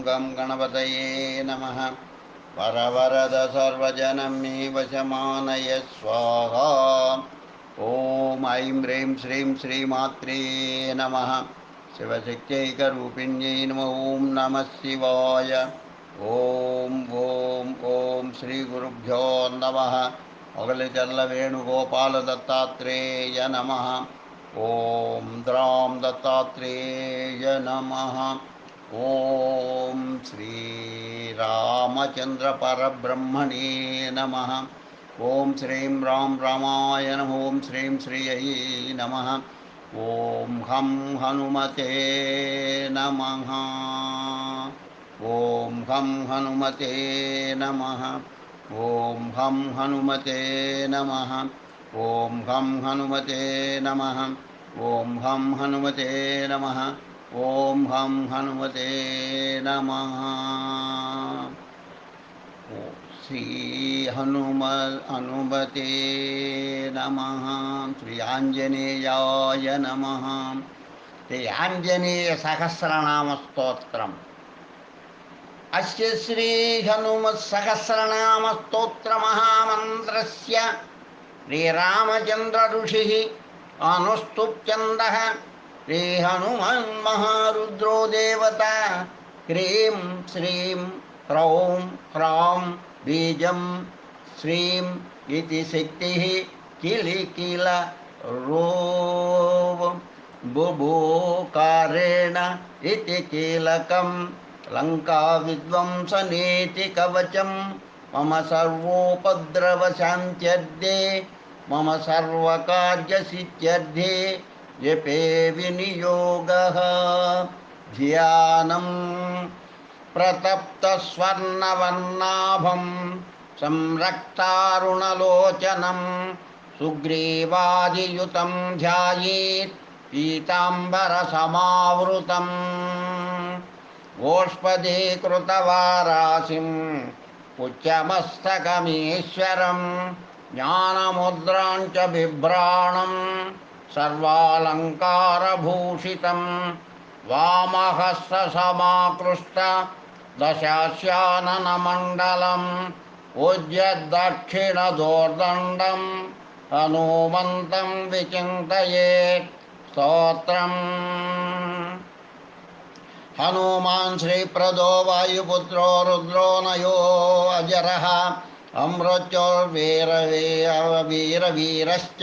गं गणपतये नमः। वरवरद सर्वजनं मे वशमानय स्वाहा। ॐ ऐं ह्रीं श्रीं श्रीमात्रे नमः। शिवशक्त्यैकरूपिण्यै नमः। ॐ नमः शिवाय। ॐ श्रीगुरुभ्यो नमः। मोगलिचर्ल वेणुगोपाल दत्तात्रेय नमः। ॐ द्रां दत्तात्रेय नमः। ॐ श्रीरामचन्द्र परब्रह्मणे नमः। ॐ श्रीं राम रामाय नमः। ॐ श्रीं श्रियै नमः। ॐ हं हनुमते नमः। ॐ हं हनुमते नमः। ॐ हं हनुमते नमः। ॐ हं हनुमते नमः। ॐ हं हनुमते नमः। ॐ हं हनुमते नमः। श्री हनुमते नमः। श्री आञ्जनेयाय नमः। श्री आञ्जनेय सहस्रनाम स्तोत्रम्। अस्य श्री हनुमत् सहस्रनाम स्तोत्र महामन्त्रस्य श्रीरामचन्द्र ऋषिः अनुस्तुप्छन्दः। श्री हनुमन् महारुद्रो देवता। ह्रीं श्रीं ह्रौं ह्रां बीजं श्रीं इति शक्तिः किल रो बुभूकारेण इति कीलकं लङ्का विध्वंसनेति कवचं मम सर्वोपद्रवशान्त्यर्थे मम सर्वकार्यसिद्ध्यर्थे जपे विनियोगः। ध्यानं प्रतप्तस्वर्णवर्णाभं संरक्तारुणलोचनं सुग्रीवादियुतं ध्यायेत् पीताम्बरसमावृतम्। गोष्पदीकृतवारासिं पुच्छमस्तकमीश्वरं ज्ञानमुद्रां च बिभ्राणं सर्वालङ्कारभूषितं वामहस्तसमाकृष्ट दशास्याननमण्डलं उज्जद्दक्षिणदोर्दण्डं हनुमन्तं विचिन्तयेत्। स्तोत्रम्। हनुमान् श्रीप्रदो वायुपुत्रो रुद्रो नयो अजरः अमृत्योर्वीरवीरश्च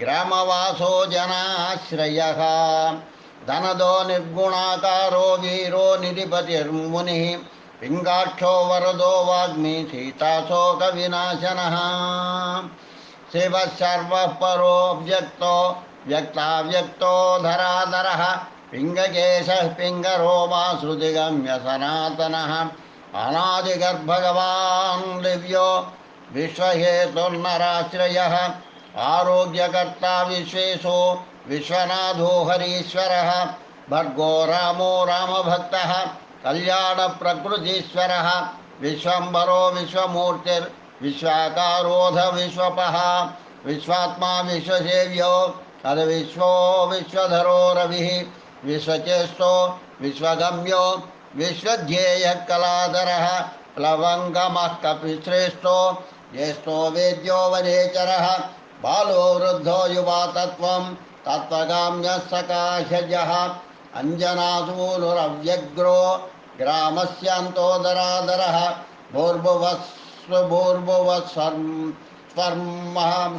ग्रामवासो जनाश्रयः। धनदो निर्गुणाकारो वीरो निधिपतिर्मुनिः पिङ्गाक्षो वरदो वाग्मी सीताशोकविनाशनः। शिवः सर्वः परो व्यक्तो व्यक्ताव्यक्तो धराधरः पिङ्गकेशः पिङ्गरो वासुदिगम्य सनातनः। अनादिगर्भगवान् दिव्यो विश्वहेतुर्नराश्रयः आरोग्यकर्ता विश्वेशो विश्वनाथो हरीश्वरः। भर्गो रामो रामभक्तः कल्याणप्रकृतीश्वरः। विश्वम्भरो विश्वमूर्तिर्विश्वाकारोऽध विश्वपः। विश्वात्मा विश्वसेव्यो अध विश्वो विश्वधरो रविः। विश्वचेष्टो विश्वगम्यो विश्वध्येयः कलाधरः। प्लवङ्गमः कपिश्रेष्ठो ज्येष्ठो वेद्यो वनेचरः। बालो वृद्धो युवा तत्त्वं तत्त्वगाम्यः सकाशजः। अञ्जनासूनुरव्यग्रो ग्रामस्यान्तोदराधरः।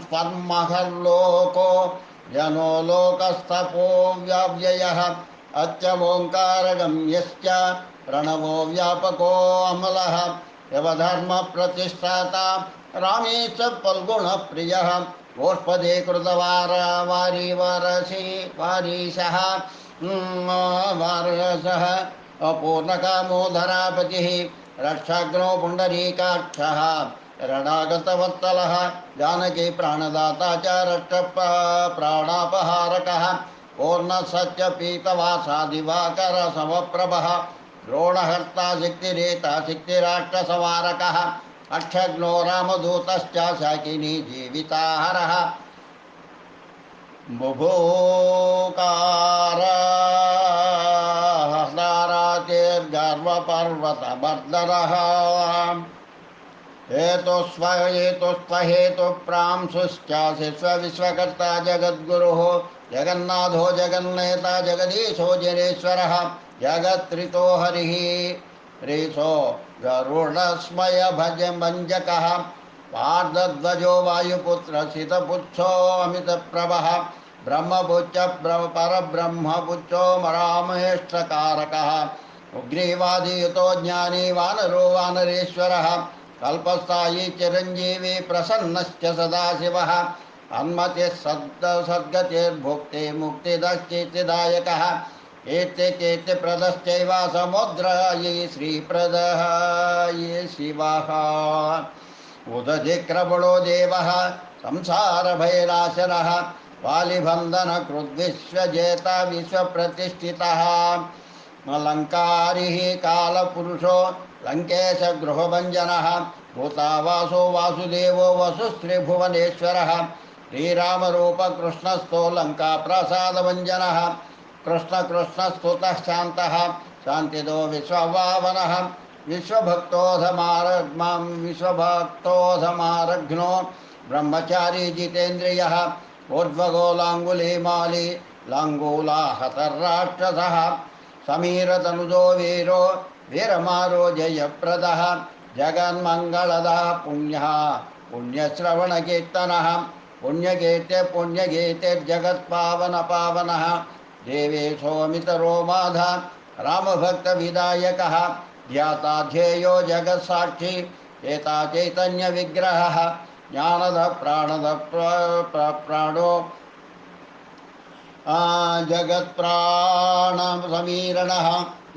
स्वर्महर्लोको जनो लोकस्तपो व्याव्ययः। अच्चमोङ्कारगम्यश्च प्रणवो व्यापको अमलः। यवधर्मप्रतिष्ठाता रामेश फल्गुणप्रियः। गोष्पदे कृतवारीशः वारसः अपूर्णकामो धरापतिः। रक्षाग्नो पुण्डरीकाक्षः रणागतवत्सलः। जानकी प्राणदाता च रक्षप्राणापहारकः। पूर्णसच्च पीतवासा दिवाकर समप्रभः। द्रोणहर्ता शक्तिरेता शक्तिराष्ट्रसवारकः। अक्षग्नो रामदूतश्च शाकिनी जीविताहरः। बुभूकारस्तारातिर्गर्व पर्वतवर्धनः हेतुस्त्वहेतुप्रांशुश्च विश्वकर्ता जगद्गुरुः जगन्नाथो जगन्नेता जगदीशो जनेश्वरः जगत्त्रितो हरिः ऋषो गरुडस्मय भंजकः पार्धध्वजो वायुपुत्र शीतपुच्छो अमितप्रभः ब्रह्मपुच्च परब्रह्मपुच्छो रामहेष्टकारकः उग्रीवादियुतो ज्ञानी वानरो वानरेश्वरः कल्पस्थायी चिरंजीवी प्रसन्नश्च सदाशिवः अन्मतिः सद्गतिर्भुक्ति मुक्तिदश्चित्तिदायकः कीर्तिप्रदश्चैव समुद्रायै श्रीप्रदः ये शिवः उदधिक्रमणो देवः संसारभयनाशनः वालिबन्धनकृद्विश्वजेता विश्वप्रतिष्ठितः अलङ्कारिः कालपुरुषो लङ्केश गृहभञ्जनः भूतावासो वासुदेवो वसुस्त्रिभुवनेश्वरः श्रीरामरूप कृष्णस्थो लङ्काप्रसादभञ्जनः कृष्णस्तुतः शान्तः शान्तिदो विश्वभावनः विश्वभक्तोऽधमारघ्नो ब्रह्मचारी जितेन्द्रियः ऊर्ध्वगोलाङ्गुलीमाली लाङ्गूलाहतराक्षसः समीरतनुजो वीरो वीरमारो जयप्रदः जगन्मङ्गलदः पुण्यः पुण्यश्रवणकीर्तनः पुण्यगीतेर्जगत्पावनपावनः देवेशोऽमितरो माधा रामभक्तविदायकः ध्याता ध्येयो जगत्साक्षी चेता चैतन्यविग्रहः ज्ञानद प्राणद प्राणो जगत्प्राणसमीरणः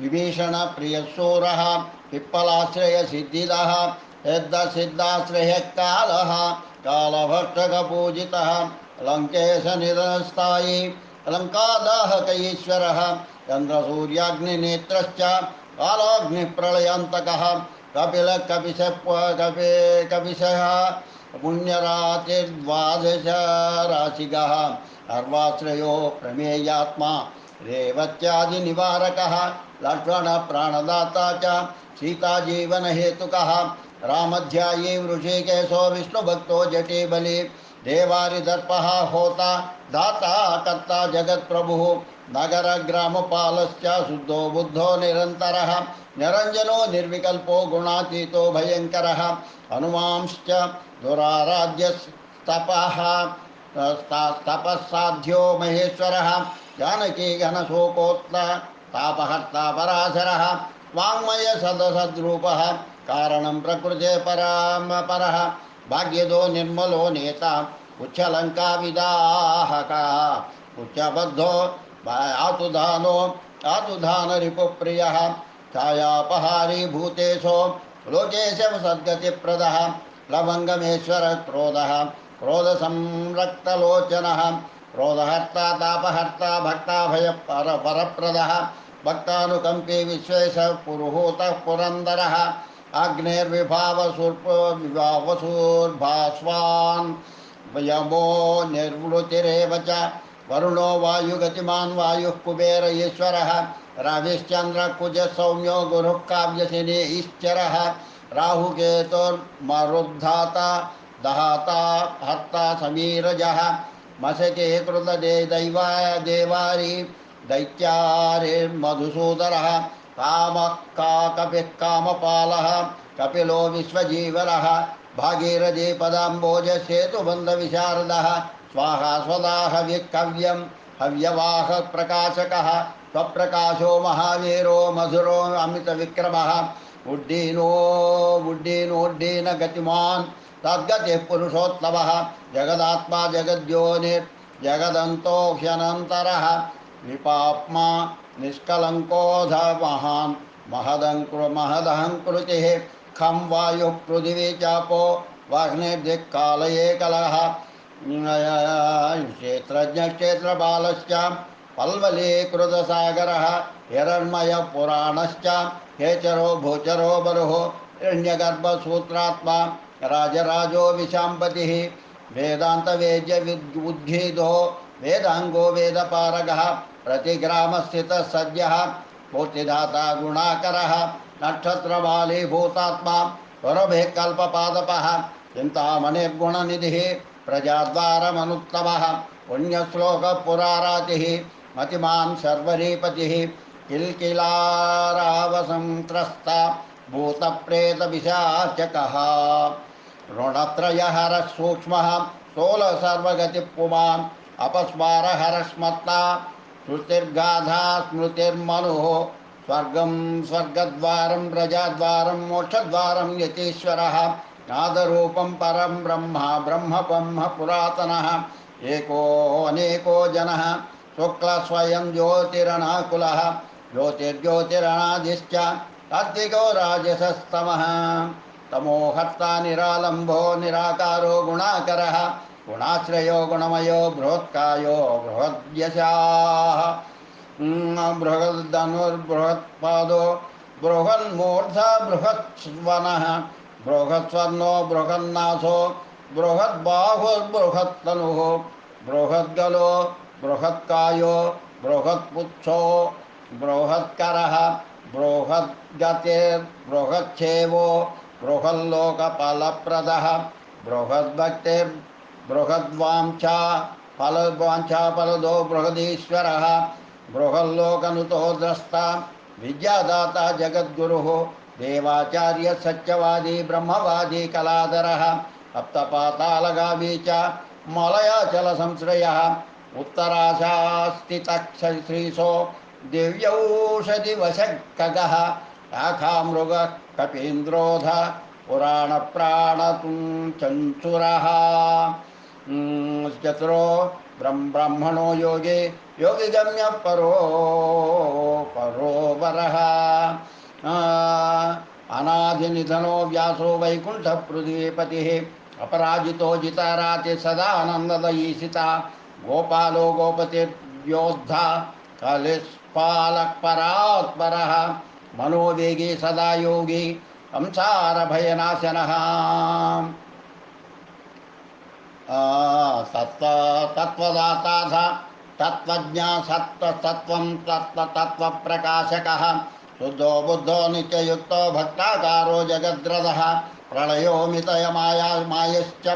विभीषणप्रियसूरः पिप्पलाश्रयसिद्धिदः सिद्धाश्रयः कालः कालभक्षकपूजितः लङ्केशनिधनस्थायी लङ्कादाहकईश्वरः चन्द्रसूर्याग्निनेत्रश्च कालाग्निप्रलयान्तकः कपिशः पुण्यरातिर्द्वादशराशिगः सर्वाश्रयो प्रमेयात्मा रेवत्यादिनिवारकः लक्ष्मणप्राणदाता च सीताजीवनहेतुकः रामध्यायी वृषिकेशो विष्णुभक्तो जटिबली देवारिदर्पः होता दाता कर्ता जगत्प्रभुः नगरग्रामपालश्च शुद्धो बुद्धो निरन्तरः निरञ्जनो निर्विकल्पो गुणातीतो भयङ्करः हनुमांश्च दुराराध्यस्तपः तपस्साध्यो महेश्वरः जानकी घनशोकोत्त तापहर्ता पराशरः वाङ्मय सदसद्रूपः कारणं प्रकृते परः भाग्यदो निर्मलो नेता उच्चलङ्काविदाहकः उच्चबद्धो आतुधानरिपुप्रियः छायापहारी भूतेशो लोकेश सद्गतिप्रदः लवङ्गमेश्वर क्रोधः क्रोधसंरक्तलोचनः क्रोधहर्ता तापहर्ता भक्ताभय परप्रदः भक्तानुकम्पी विश्वेश पुरुहूतः पुरन्दरः अग्नेर्विभावसूर्भास्वान् यमो निर्वृतिरेव च वरुणो वायुगतिमान् वायुः कुबेर ईश्वरः रविश्चन्द्रकुजः सौम्यो गुरुः काव्यसिनी ईश्वरः राहुकेतुर्मरुद्धाता दहाता हर्ता समीरजः मशके कृतदेवारी दैत्यारिर्मधुसूदरः कामः कामपालः कपिलो विश्वजीवरः भागीरथी पदाम्बोजसेतुबन्धविशारदः स्वाहा स्वदा हविकव्यं हव्यवाह प्रकाशकः स्वप्रकाशो महावीरो मधुरो अमितविक्रमः उड्डीनो गतिमान् तद्गतिः पुरुषोत्तमः जगदात्मा जगदन्तोऽह्यनन्तरः विपाप्मा निष्कलङ्कोऽध महान् महदहङ्कृतिः खं वायुः पृथिवी चापो वाग्निर्दिक्कालये कलः क्षेत्रज्ञक्षेत्रपालश्च पल्वलीकृतसागरः हिरण्मयः पुराणश्च हेचरो भूचरो बरुः हिरण्यगर्भसूत्रात्मा राजराजो विशाम्पतिः वेदान्तवेद्य उद्गीतो वेदांगो वेदपारगः प्रतिग्रामस्थितः सद्यः पूर्तिदाता गुणाकरः नक्षत्रबाली भूतात्मा स्वरभे कल्पपादपः चिन्तामणिर्गुणनिधिः प्रजाद्वारमनुत्तमः पुण्यश्लोकपुरारातिः मतिमान् शर्वरीपतिः किल्किलारावसंत्रस्ता भूतप्रेतपिशाचकः ऋणत्रयहरः सूक्ष्मः स्थूलसर्वगतिपुमान् अपस्मारहरस्मत्ता श्रुतिर्गाधा स्मृतिर्मनुः स्वर्गं स्वर्गद्वारं प्रजाद्वारं मोक्षद्वारं यतीश्वरः नादरूपं परं ब्रह्म ब्रह्म पुरातनः एको अनेको जनः शुक्लस्वयं ज्योतिरणाकुलः ज्योतिर्ज्योतिरणादिश्च तात्विको राजसस्तमः तमोहर्ता निरालम्बो निराकारो गुणाकरः गुणाश्रयो गुणमयो बृहत्कायो बृहद्यशाः बृहद्धनुर्बृहत्पादो बृहन्मूर्धा बृहत्स्वनः बृहत्स्वर्णो बृहन्नासो बृहद्बाहुर्बृहत्तनुः बृहद्गलो बृहत्कायो बृहत्पुच्छो बृहत्करः बृहद्गतिर्बृहच्छेवो बृहल्लोकफलप्रदः बृहद्भक्तिर्बृहद्वाञ्छा फलदो बृहदीश्वरः बृहल्लोकनुतो द्रष्टा विद्यादाता जगद्गुरुः देवाचार्य सत्यवादी ब्रह्मवादी कलाधरः सप्तपातालगावी च मलयाचलसंश्रयः उत्तराशास्तितक्षश्रीशो दिव्यौषधिवशखगः शाखामृगः कपीन्द्रोध पुराणप्राणचञ्चुरः चतुरो ब्रह्मणो योगी योगिगम्य परोवरः अनादिनिधनो व्यासो वैकुण्ठपृथ्वीपतिः अपराजितो जिताराति सदा आनन्ददयीसिता गोपालो गोपतिर्योद्धा कलिस्पालपरात्परः मनोवेगी सदा योगी संसारभयनाशनः तत्त्वदाता तत्त्वज्ञा सत्त्वं तत्त्वप्रकाशकः शुद्धो बुद्धो नित्ययुक्तो भक्ताकारो जगद्रथः प्रलयोमितयमायश्च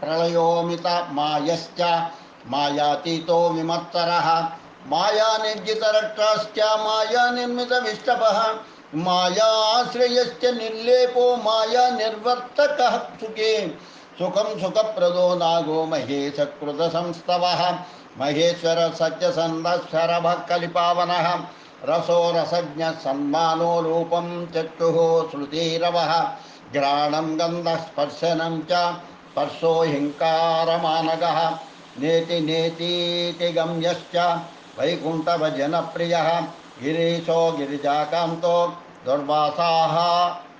प्रलयोमितमायश्च मायातीतो विमत्सरः मायानिर्जितरक्षाश्च मायानिर्मितविष्टपः मायाश्रयश्च निर्लेपो मायानिर्वर्तकः सुखे सुखं सुखप्रदो नागो महेशकृतसंस्तवः महेश्वर सत्यसन्धश्वरभः कलिपावनः रसो रसज्ञ सन्मानो रूपं चक्षुः श्रुतिरवः घ्राणं गन्धस्पर्शनं च स्पर्शो हिंकारमानगः नेति नेतीति गम्यश्च वैकुण्ठभजनप्रियः गिरीशो गिरिजाकान्तो दुर्वासाः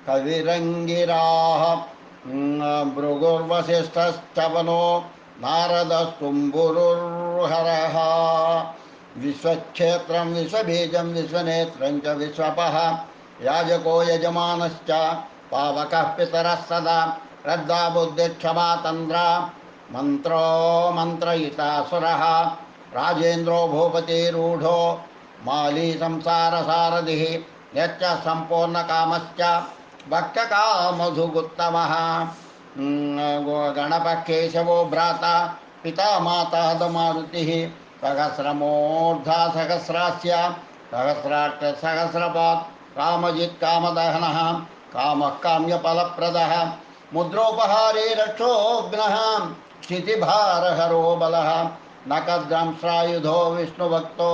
कविरङ्गिराः भृगुर्वसिष्ठश्चवनो नारदस्तुम्बुरुर्हरः विश्वक्षेत्रं विश्वबीजं विश्वनेत्रं च विश्वपः याजको यजमानश्च पावकः पितरः सदा श्रद्धा बुद्धिक्षमा तन्द्रा मंत्रो मंत्रयितासुरः राजेन्द्रो भूपतिरूढो माली संसारसारथिः यच्च सम्पूर्णकामश्च भक्तकामधुगुत्तमः गणपः केशवो भ्राता पिता माता मारुतिः सहस्रमूर्धा सहस्रास्य सहस्राट् सहस्रपात् कामजित् कामदहनः कामः काम्यफलप्रदः मुद्रोपहारे रक्षोघ्नः क्षितिभारहरो बलः नखद्रंश्रायुधो विष्णुभक्तो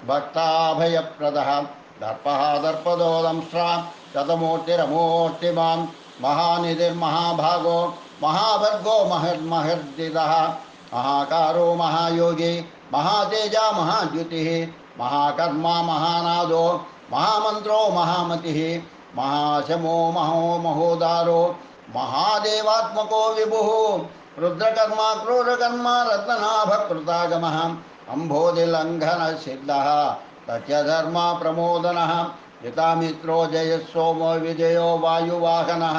भक्ताभयप्रदः दर्पः दर्पदो दंश्रा शतमूर्तिरमूर्तिमान् महानिधिर्महाभागो महाभर्गो महर्महर्दिदः महाकारो महायोगी महातेजा महाद्युतिः महाकर्मा महानादो महामन्त्रो महामतिः महाशमो महो महोदारो महादेवात्मको विभुः रुद्रकर्मा क्रूरकर्मा रत्ननाभकृतागमः अम्भोधिलङ्घनसिद्धः सत्यधर्मा प्रमोदनः यतामित्रो जयसोमो विजयो वायुवाहनः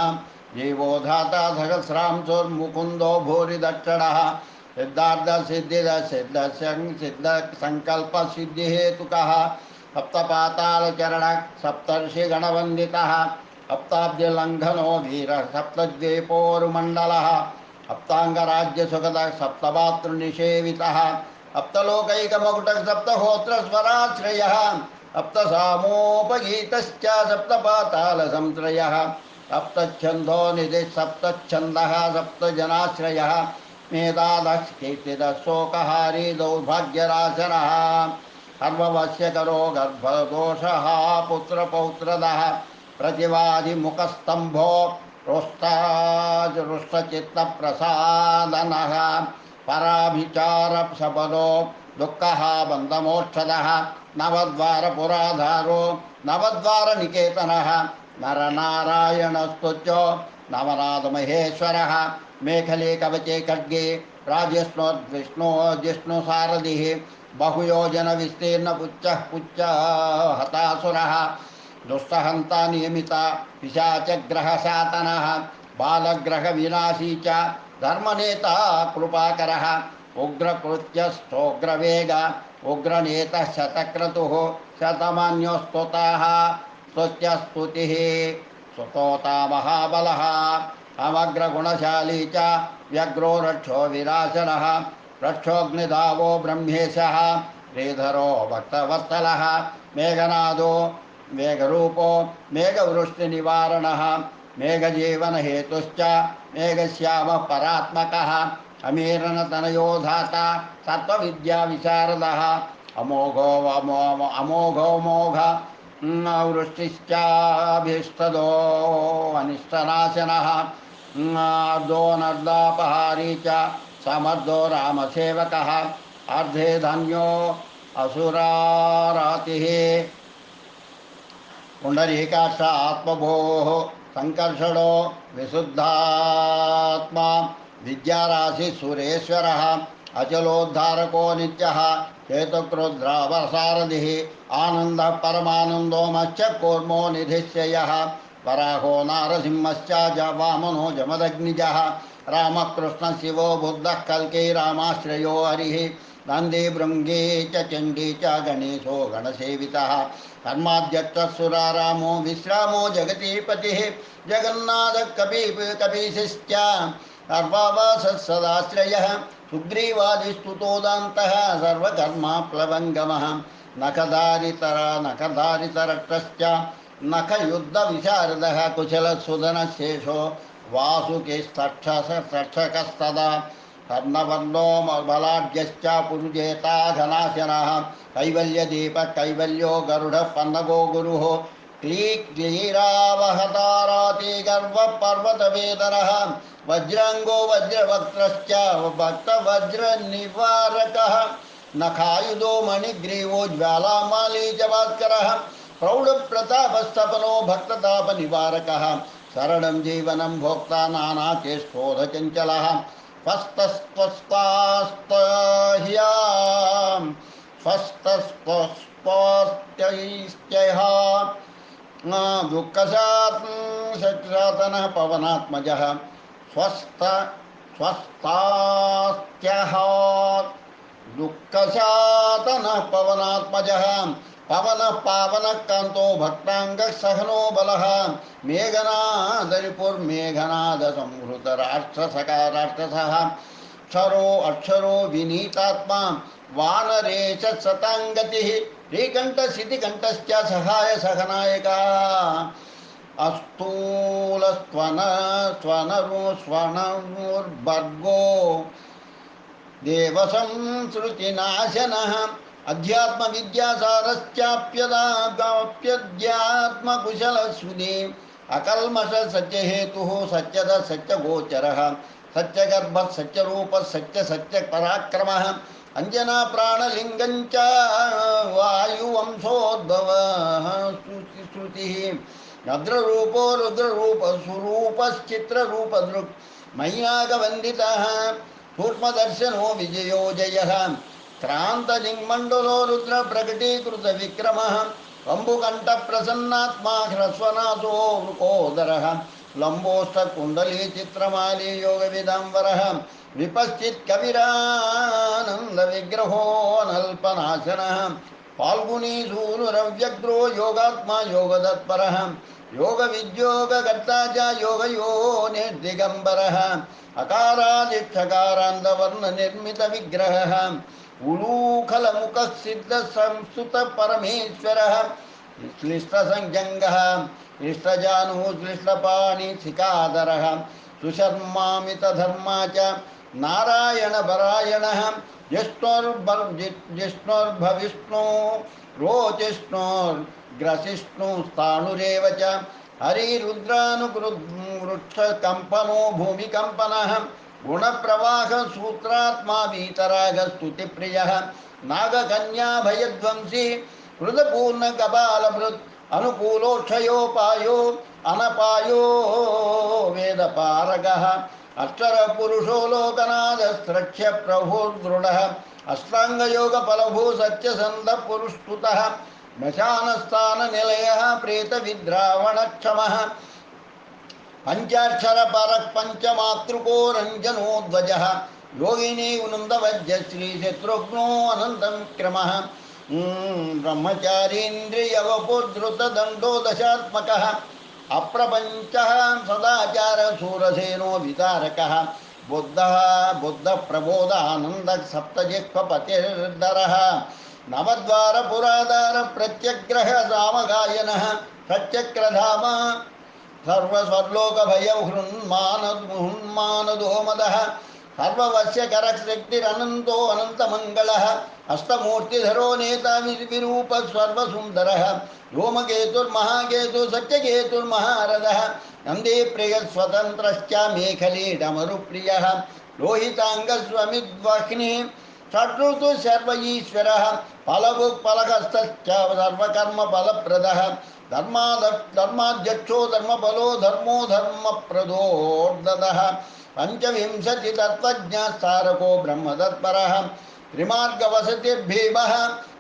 जीवो धाता सहस्रांशुर्मुकुन्दो भूरिदक्षणः सिद्धार्थसिद्धिदसिद्धसङ्कल्पसिद्धिहेतुकः सप्तपातालचरण सप्तर्षिगणवन्दितः सप्ताब्दिलङ्घनो वीरः सप्तद्वीपोरुमण्डलः सप्ताङ्गराज्यसुखदः सप्तमातृनिषेवितः सप्तलोकैकमकुटः सप्तहोत्रस्वराश्रयः सप्तसामोपगीतश्च सप्तपातालसंश्रयः सप्तच्छन्दो निधिः सप्तच्छन्दः सप्तजनाश्रयः मेधादः कीर्तिदः शोकहारी दौर्भाग्यराशनः सर्ववश्यकरो गर्भदोषः पुत्रपौत्रदः प्रतिवादिमुखस्तम्भो रुष्टचित्तप्रसादनः पराभिचारशपदो दुःखः बन्धमोक्षदः नवद्वारपुराधारो नवद्वारनिकेतनः नरनारायणस्तुत्यो नवनाथमहेश्वरः मेखले कवचे खड्गे राजस्नोद्विष्णो जिष्णुसारथिः बहुयोजन विस्तीर्ण पुच्च हतासुरः दुष्टहंता नियमिता पिशाचग्रह शातनः बालग्रह विनाशी च धर्मनेता कृपाकरः उग्रकृत्यस्थोग्रवेग उग्रनेतः शतक्रतुः शतमान्योस्तुताः स्तुत्यस्तुतिः स्तोता महाबलः समग्रगुणशाली च व्यग्रो रक्षो विराशनः रक्षोऽग्निधावो ब्रह्मेशः श्रीधरो भक्तवत्सलः मेघनादो मेघरूपो मेघवृष्टिनिवारणः मेघजीवनहेतुश्च मेघश्यामः परात्मकः अमीरनतनयो धाता सत्त्वविद्याविशारदः अमोघो मोघ वृष्टिश्चाभीष्टदो अनिष्टनाशनः अर्धोनर्दापहारी च समर्थो रामसेवकः अर्धे धन्यो असुरारातिः पुंडरीकाक्ष आत्मभोः संकर्षणो विशुद्धात्मा विद्याराशि सुरेश्वरः अचलोद्धारको नित्यः हेतुक्रुद्रावसारथिः आनन्दः परमानन्दो मच्चकूर्मो निधिश्चयः वराहो नारसिंहश्च वामनो जमदग्निजः रामकृष्ण शिवो बुद्धः कल्की रामाश्रयो हरिः नन्दी भृङ्गी च चण्डी च गणेशो गणसेवितः धर्माध्यक्षसुरारामो विश्रामो जगतीपतिः जगन्नाथ कपीशिश्च सर्वावासः सदाश्रयः सुग्रीवादिस्तुतोदान्तः सर्वकर्माप्लवङ्गमः नखधारितरट्टश्च नखयुद्धविशारदः कुशलसुधनशेषो वासुकिस्तक्षकस्तदा कर्णवर्णो बलाढ्यश्च पुरुजेता घनाशनः कैवल्यदीपः कैवल्यो गरुडः पन्नगो गुरुः क्लीक्लीरावहताराति गर्वपर्वतवेदनः वज्राङ्गो वज्रवक्त्रश्च भक्तवज्रनिवारकः नखायुधो मणिग्रीवो ज्वालामाली च भास्करः प्रौढप्रतापस्तपनो भक्ततापनिवारकः शरणं जीवनं भोक्ता नानाचेष्टोधचञ्चलः स्वस्तस्त्वस्त्यैश्चयः दुःखशातनः पवनात्मजः स्वस्तास्त्यः दुःखशातनः पवनात्मजः पवनः पावनः कान्तो भक्ताङ्गः सहनो बलः मेघनादरिपुर्मेघनाद संहृत राष्ट्रसः अक्षरो विनीतात्मा वानरेश सताङ्गतिः श्रीकण्ठसिद्धिकण्ठश्च सहाय सहनायकः स्वनरुर्भर्गो देवसंसृतिनाशनः अध्यात्मविद्यासारश्चाप्यध्यात्मकुशलश्रुति अकल्मष सत्यहेतुः सत्यद सत्यगोचरः सत्यगर्भः सत्यरूपः सत्यपराक्रमः अंजना प्राणलिंगंच वायुवंशोद्भवः श्रुतिः रुद्ररूपो रुद्ररूप सुरूपश्चित्ररूपदृक् मय्यागवन्दितः सूक्ष्मदर्शनो विजयो जयः क्रान्तजिङ्मण्डलो रुद्र प्रकटीकृत विक्रमः अम्बुकण्ठ प्रसन्नात्मा ह्रस्वनाथो वृकोदरः लम्बोष्ठकुण्डली चित्रमाली योगविदाम्बरः विपश्चित् कविरानन्द विग्रहो नल्पनाशनः फाल्गुनी सूनुरव्यग्रो योगात्मा योगतत्परः योग विद्योगकर्ता च योगयो निर्दिगम्बरः अकारादिक्षकारान्तवर्णनिर्मितविग्रहः उलूखलमुखः सिद्धसंस्तुतपरमेश्वरः श्लिष्टसंज्ञङ्गः श्लिष्टजानुः श्लिष्टपाणिशिखाधरः सुशर्मामितधर्मा च नारायणपरायणः जिष्णुर्भविष्णु रोचिष्णुर्ग्रसिष्णुस्ताणुरेव च हरिरुद्रानुवृक्षकम्पनो भूमिकम्पनः गुणप्रवाह सूत्रात्मा वीतरागस्तुतिप्रियः नागकन्याभयध्वंसी हृदपूर्णकपालभृत् अनुकूलोक्षयोपायो अनपायो वेदपारगः अक्षरपुरुषो लोकनाथस्रक्ष्य प्रभुर्दृढः अष्टाङ्गयोगफलभू सत्यसन्धपुरुष्टुतः मशानस्थाननिलयः प्रेतविद्रावणक्षमः पंचाक्षरपरः पंचमातृको रंजनोध्वजः योगिनी उनन्दवज्य श्रीशत्रुघ्नो अनन्तविक्रमः ब्रह्मचारीन्द्रियवपुधृतदण्डो दशात्मकः अप्रपञ्चः सदाचारशूरसेनो विदारकः बुद्धप्रबोधानन्दः सप्तजिह्वपतिर्धरः नवद्वारपुराधार प्रत्यग्रह सामगायनः सच्चक्रधाम सर्वस्वर्लोकभयहृन्मानदोमदः सर्ववश्यकरशक्तिरनन्तो अनन्तमङ्गलः अष्टमूर्तिधरो नेता विरूपः सर्वसुन्दरः व्योमकेतुर्महाकेतु सत्यकेतुर्महारथः नन्दीप्रियस्वतन्त्रश्च मेखलीडमरुप्रियः लोहिताङ्गस्वमिद्वह्निः षड्ऋतु सर्व ईश्वरः फलभुक्फलहस्तश्च सर्वकर्मफलप्रदः धर्माध्यक्षो धर्मफलो धर्मो धर्मप्रदोर्ददः पंचविंशतितत्त्वज्ञस्तारको ब्रह्मतत्परः त्रिमार्गवसतिर्भीमः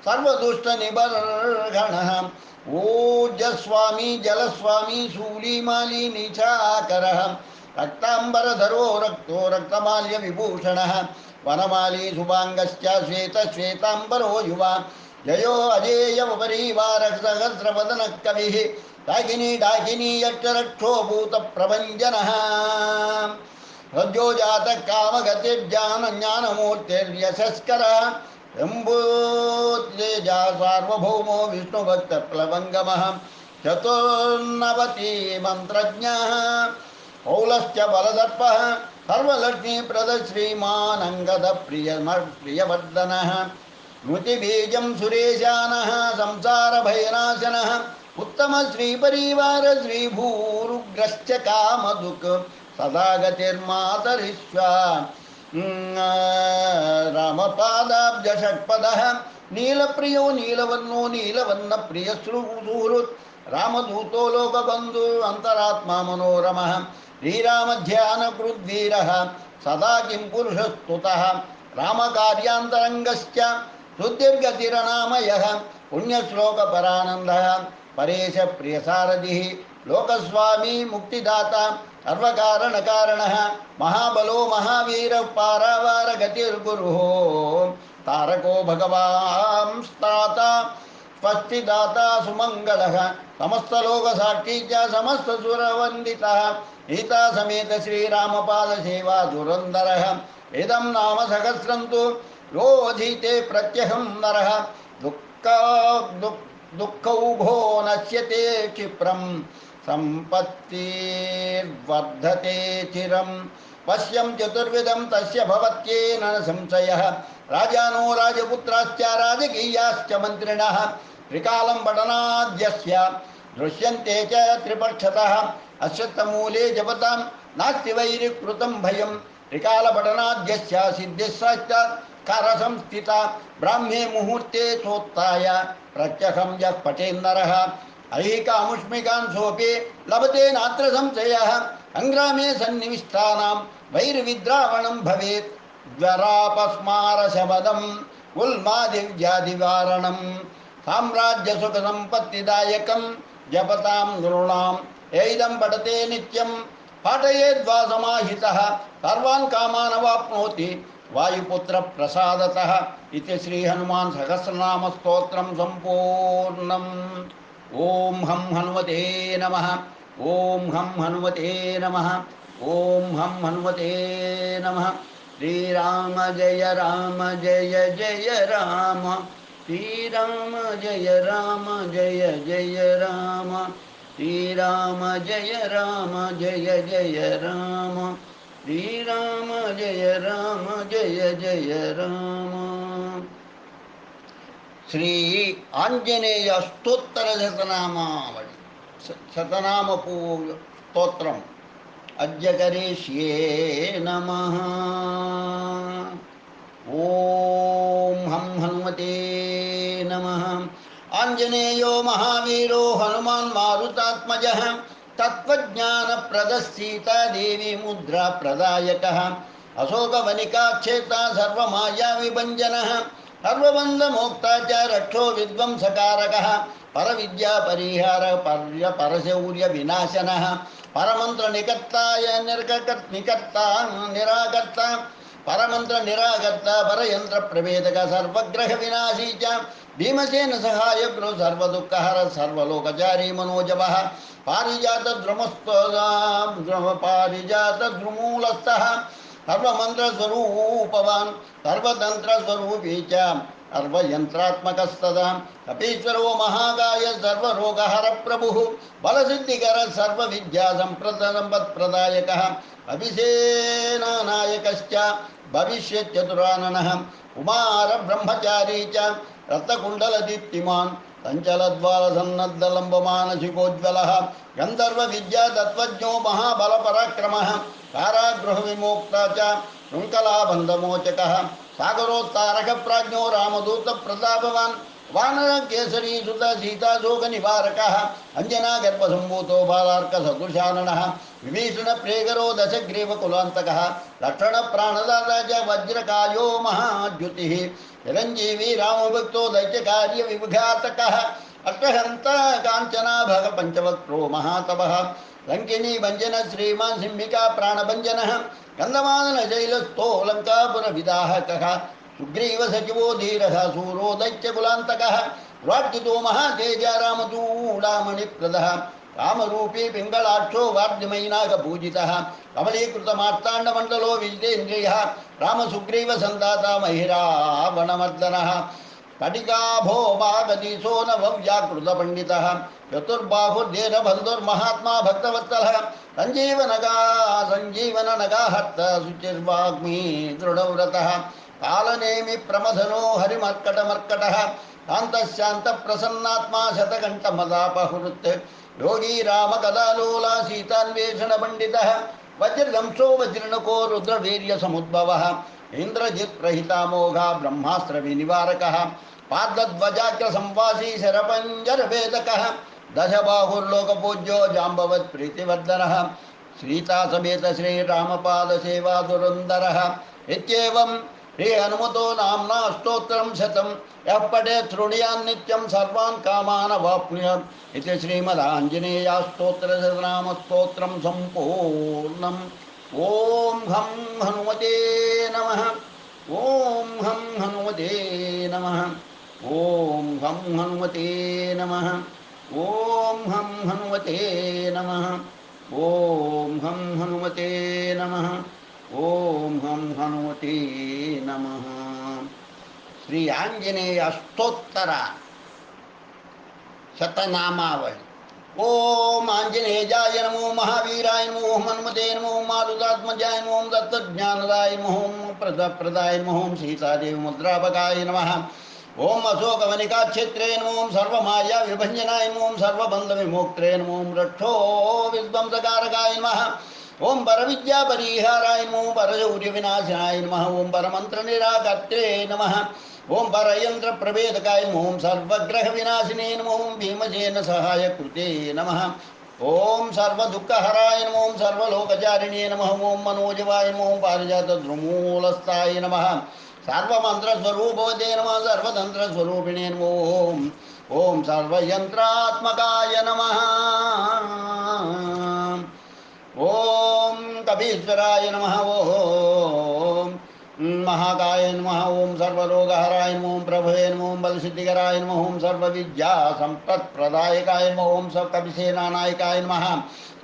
सर्वदुष्टनिबर्हणः ओजस्वामी जलस्वामी शूलीमाली नीचाकरः रक्तांबरधरो रक्तो रक्तमाल्यविभूषणः वनमाली शुभांगश्च श्वेतश्वेतांबरो युवा जयो अजेयपरिवारः सहस्रवदनः कविः डाकिनी डाकिनी यक्षरक्षो भूतप्रभञ्जनः रज्जो जातः कामगतिर्ज्ञानमूर्तिर्यशस्करः शम्भुतेजा सार्वभौमो विष्णुभक्तप्लवङ्गमः चतुर्नवति मन्त्रज्ञः पौलश्च बलदर्पः सर्वलक्ष्मीप्रदः श्रीमान् अङ्गदप्रियवर्धनः स्मृतिबीजं सुरेशानः संसारभयनाशनः उत्तम श्रीपरिवार श्रीभूरुग्रश्च कामदुक् सदा गतिर्मातरिष्वा रामपादाब्जषट्पदः नीलप्रियो नीलवर्णो नीलवर्णप्रियश्रुसूहृत् रामदूतो लोकबन्धु अन्तरात्मा मनोरमः श्रीरामध्यानकृद्वीरः सदा किं पुरुषस्तुतः रामकार्यान्तरङ्गश्च सुदीर्घतिरनामयः पुण्यश्लोकपरानन्दः परेशप्रियसारथिः लोकस्वामी मुक्तिदाता सर्वकारणकारणः महाबलो महावीरः पारावारगतिर्गुरुः तारको भगवांस्ताता स्वस्तिदाता सुमङ्गलः समस्तलोकसाक्षी च समस्तसुरवन्दितः सीता समेत श्रीरामपादसेवा धुरन्धरः इदं नाम सहस्रं तु योऽधीते प्रत्यहं नरः दुःखौघो नश्यते क्षिप्रं सम्पत्तिर्वर्धते चिरं पश्यं चतुर्विधं तस्य भवत्येन न संशयः राजानो राजपुत्राश्च राजकीयाश्च मन्त्रिणः त्रिकालं पठनाद्यस्य दृश्यन्ते च त्रिपक्षतः अश्वत्थमूले जपतां नास्ति वैरिकृतं भयं त्रिकालपठनाद्यस्य सिद्धिश्च कारसंस्थिता ब्राह्मे मुहूर्ते चोत्थाय प्रत्यहं यः पठेन्नरः ऐहिकामुष्मिकांशोऽपि लभते नात्र संशयः सङ्ग्रामे सन्निविष्टानां वैर्विद्रावणं भवेत् ज्वरापस्मारशमदम् उल्मादिव्याधिवारणं साम्राज्यसुखसम्पत्तिदायकं जपतां नृणां एदं पठते नित्यं पाठयेद्वा समाहितः सर्वान् कामान् अवाप्नोति వాయుపుత్ర ప్రసాదతః ఇది శ్రీ హనుమాన్ సహస్రనామ స్తోత్రం సంపూర్ణం. ఓం హం హనుమతే నమః. ఓం హం హనుమతే నమః. ఓం హం హనుమతే నమః. శ్రీరామ జయ రామ జయ జయ రామ. శ్రీరామ జయ రామ జయ జయ రామ. శ్రీరామ జయ రామ జయ జయ రామ. శ్రీరామ జయ రామ జయ జయ రామ. శ్రీ ఆంజనేయ స్తోత్ర శతనామావళి శతనామపు స్తోత్రం అద్య కరిష్యే నమః. ఓం హం హనుమతే నమః. ఆంజనేయో మహావీరో హనుమాన్ మారుతాత్మజః తత్వజ్ఞానప్రదః సీతాదేవి ముద్రా ప్రదాయకః అశోకవనికాక్షేత్ర సర్వమాయా విభంజనః సర్వబంధమోక్తా చ రక్షో విధ్వంసకారకః పరవిద్యా పరిహార పరశౌర్య వినాశనః పరమంత్ర నికర్తాయ నికర్త నిరాకర్త పరమంత్ర నిరాకర్త పరయంత్ర ప్రవేదక సర్వగ్రహ వినాశీ చ భీమసేన సహాయకులు సర్వదుఃఖహర సర్వలోకచారీ మనోజవః పారిజాత ద్రుమూలస్థః సర్వమంత్రస్వరూపవాన్ సర్వతంత్రస్వరూపీ చ సర్వయంత్రాత్మకస్తదా కపీశ్వరో మహాకాయ సర్వరోగహర ప్రభుః బలసిద్ధికర సర్వవిద్యా సంపత్ప్రదాయకః అభిసేనానాయకశ్చ భవిష్యచ్చతురాననః కుమార బ్రహ్మచారీ చ రత్నకుండలదీప్తిమాన్ సంచలద్వాలసన్నద్ధలంబమానసికోజ్వలः గంధర్వ విద్యా తత్వజ్ఞో మహాబలపరాక్రమः కారాగృహ విమోక్తా చ శృంఖలాబంధమోచకः సాగరోత్తారక ప్రాజ్ఞో రామదూత ప్రతాపవాన్ వానర కేసరీ సుత సీతాశోక నివారకः అంజనా గర్భసంభూతో బాలార్క సదృశాననః విభీషణ ప్రేగరో దశగ్రీవ కులాంతకः లక్షణ ప్రాణదాత చ వజ్రకాయో మహాద్యుతిః చిరంజీవి రామభక్తో దైత్యకార్య విఘాతకः అష్టహంత కాంచనాభగ పంచవక్త్రో మహాతపః లంకినీ భంజన శ్రీమాన్ సింహికా ప్రాణభంజనః గంధమాదన శైలస్థో లంకాపుర విదాహకः సుగ్రీవ సచివో ధీరः సూరో దైత్యకులాంతకः వార్జితో మహాతేజ రామదూడామణిప్రదः కామరూపీ పింగళాక్షో వార్ధిమైనాగ పూజితः కమలీకృత మార్తాండమండలో విజితేంద్రియः రామసుగ్రీవ సందాత మహిరావణమర్దనः స్ఫటికాభో మాగదీశో నవ్యాకృత పండితः చతుర్బాహుర్ధీరబంధుర్మహాత్మా భక్తవత్సలः సంజీవననగాహర్త శుచిర్వాగ్మీ దృఢవ్రతः కాలనేమి ప్రమథనో హరిమర్కటమర్కటः శాంతశాంత ప్రసన్నాత్మా శతకంఠమదాపహృత్ యోగీ రామ కదాలోలా సీతాన్వేషణ పండితः వజ్రదంశో వజ్రణకో రుద్రవీర్య సముద్భవः ఇంద్రజిత్ ప్రహితామోఘా బ్రహ్మాస్త్ర వినివారకः పార్థధ్వజాగ్ర సంవాసీ శరపంజరభేదకः దశబాహుర్లోకపూజ్యో జాంబవత్ ప్రీతివర్ధనः సీతాసమేత శ్రీరామపాద సేవా దురంధరः ఇత్యేవం శ్రీ హనుమతో నామ్నా స్తోత్రం శతం యః పఠేత్ శృణుయాన్ నిత్యం సర్వాన్ కామాన్ అవాప్నుయాత్ ఇది శ్రీమదాంజనేయ స్తోత్ర శతనామ స్తోత్రం సంపూర్ణం. ఓం హం హనుమతే నమః. ఓం హం హనుమతే నమః. ఓం హం హనుమతే నమః. ఓం హం హనుమతే నమః. ఓం హం హనుమతే నమః. ఓం హం హనుమతే నమః. శ్రీ ఆంజనేయ స్తోత్ర శతనామావళి. ఓం ఆంజనేయాయ నమో మహావీరాయ నమో హనుమతే నమో మారుతాత్మజాయ నమో దత్తజ్ఞానదాయ నమో ప్రదాయ నమో సీతాదేవి ముద్రాపకాయ నమః. ఓం అశోకవనికాక్షేత్రే నమో సర్వమాయా విభంజనాయ నమో సర్వబంధ విమోక్త్రే నమో రక్షో విధ్వంసకారకాయ నమః. ఓం పరవిద్యా పరిహారాయ నమో పరశౌర్య వినాశనాయ నమః. ఓం పరమంత్ర నిరాకర్త్రే నమః. ఓం పరయంత్ర ప్రవేదకాయ నమో సర్వగ్రహ వినాశినే నమో భీమసేన సహాయ కృతే నమః. ఓం సర్వదుఃఖహరాయ నమో సర్వలోకచారిణే నమః. ఓం మనోజవాయ నమో పారిజాత ద్రుమూలస్థాయ నమః. సర్వమంత్రస్వరూపవతే నమః. సర్వతంత్రస్వరూపిణే నమో ఓం సర్వయంత్రాత్మకాయ నమః. ఓం కపీశ్వరాయ నమః. ఓం महाकाय नमः ओम सर्वरोगहराय नमः ओम प्रभवे नमः ओम बलसिद्धिकराय नमः ओम सर्वविद्या संपत्प्रदायकाय नमः ओम सकविसेनानायकाय नमः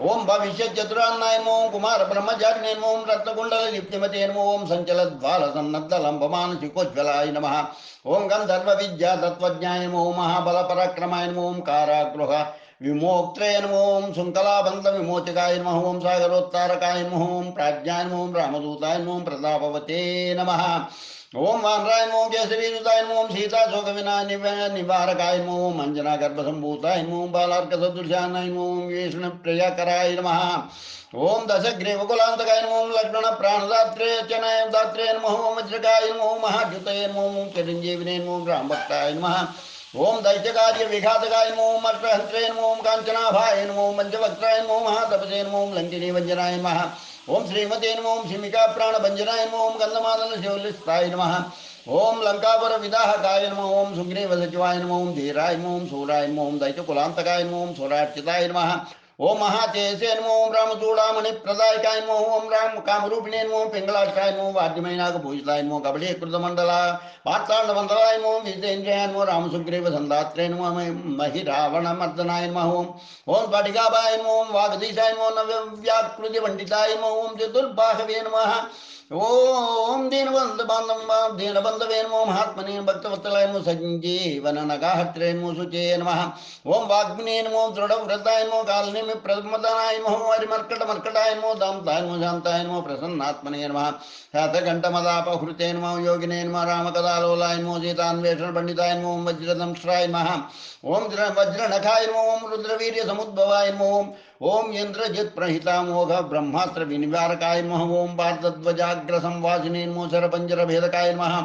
ओम भविष्य चतुरान्नाय नमः ओम कुमार ब्रह्मचारिणे नमः ओम रत्नकुंडल दीप्तिमते नमः ओम संचलद्वाल सन्नद्ध लंबमानसिकोज्ज्वलाय नमः ओम गंधर्व विद्या तत्वज्ञाय नमः ओम महाबल पराक्रमाय नमः ओम कारागृह विमोक्त्रे नमो ओम शुंकलाबंध विमोचकाय नमः ओम सागरोत्तारकाय नमः ओम प्राज्ञाय नमः ओम रामदूताय नमः ओम प्रतापवते नमः ओम वानराय नमो केसरीदूताय नमो ओम सीता शोक निवारकाय नमो ओम अंजना गर्भसंभूताय नमो ओम बालार्क सदृशानाय नमो ओम विष्णु प्रियकराय नमः ओम दशग्रीव कुलांतकाय नमो ओम लक्ष्मण प्राणदात्रे चनाय दात्रे नमः ओम वज्रकाय नमो ओम महाद्युतये नमो ओम चिरंजीविने नमो ओम रामभक्ताय नमः ओम दैत्यकार्य विघातकाय नमो ओम अर्कहंत्रे नमो ओम कांचनाभाय नमो ओम पंचवक्त्राय नमो महातपसे नमो ओम लंकिनी वंजनाय नमः ओम श्रीमते नमो ओम शिमिका प्राण भंजनाय नमो ओम गंधमादन शिवलिस्ताय नमः ओम लंकावर विदाहकाय नमो ओम सुग्रीव सचिवाय नमो ओम धीराय नमो ओम सूराय नमो ओम दैत्य कुलांतकाय नमो ओम सूरार्चिताय नमः ओम महातेजे नमो ओम रामचूड़ामणि प्रदायकाय नमो ओम राम कामरूपिणे नमो ओम पिंगलाक्षाय नमो वाद्यमयनाग भूषिताय नमो कबली कृतमंडला पातांडवंदनाय नमो विजेन्द्रियाय नमो राम सुग्रीव संदात्रे नमो महि रावण मर्दनाय नमो ओम स्फटिकाभाय नमो ओम वागदीशाय नमो नव्य व्याकृति पंडिताय नमो ओम चतुर्बाहवे नमः ओम दीनबंधवे नमो महात्मने भक्तवत्सलाय नमो संजीवन नगाहत्रे नमो शुचे नमः ओम वाग्मिने नमो दृढ़व्रताय नमो कालनेमि प्रमदनाय नमो हरिमर्कटमर्कटाय नमो दामताय नमो शांताय नमो प्रसन्नात्मने नमः शतकण्ठमदापहृते नमो योगिने नमः रामकदालोलाय नमो सीतान्वेषण पंडिताय नमो वज्रदंष्ट्राय नमः ओम वज्रनखाय नमो ओम रुद्रवीर्य समुद्भवाय नमो ओम इंद्रजित प्रहिता मोघ ब्रह्मास्त्र विनिवारकाय नमः ओम भारतध्वजाग्र संवासिने नमो शरपंजर भेदकाय नमः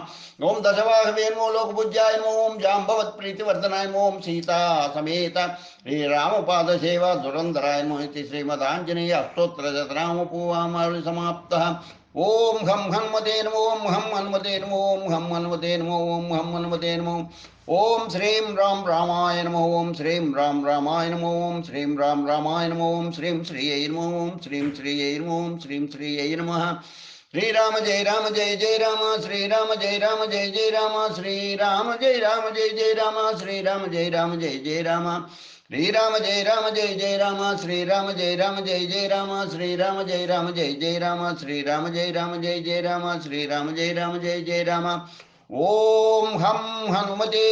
ओम दशवाहवे नमो लोकपूज्याय नमो ओम जाम्बवत् प्रीतिवर्धनाय नमो ओम सीता समेत श्री रामपाद सेवा दुरंधराय नमो इति श्रीमदांजनेय अष्टोत्तर शतनामपूर्वामर्षि समाप्तः ओम घम हनुमते नमो ओम हम हनुमते नमो ओम हम हनुमते नमो ओम हम हनुमते नमो ओम श्रीं राम रामाय नमो ओम श्रीं राम रामाय नमो ओम श्रीं राम रामाय नमो ओम श्रीं श्रीयै नमो ओम श्रीं श्रीयै नमो ओम श्रीं श्रीयै नमः श्री राम जय जय राम श्री राम जय जय राम श्री राम जय राम श्री राम जय राम श्री राम जय राम श्री राम जय राम श्री राम जय राम श्री राम जय राम श्री राम जय राम ओम हम हनुमते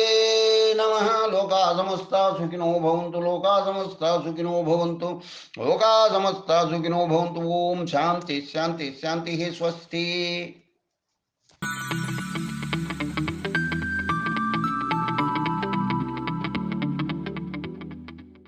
नमः लोका समस्ता सुखिनो भवन्तु लोका समस्ता सुखिनो भवन्तु लोका समस्ता सुखिनो भवन्तु ओम शांति शांति शांति स्वस्ति।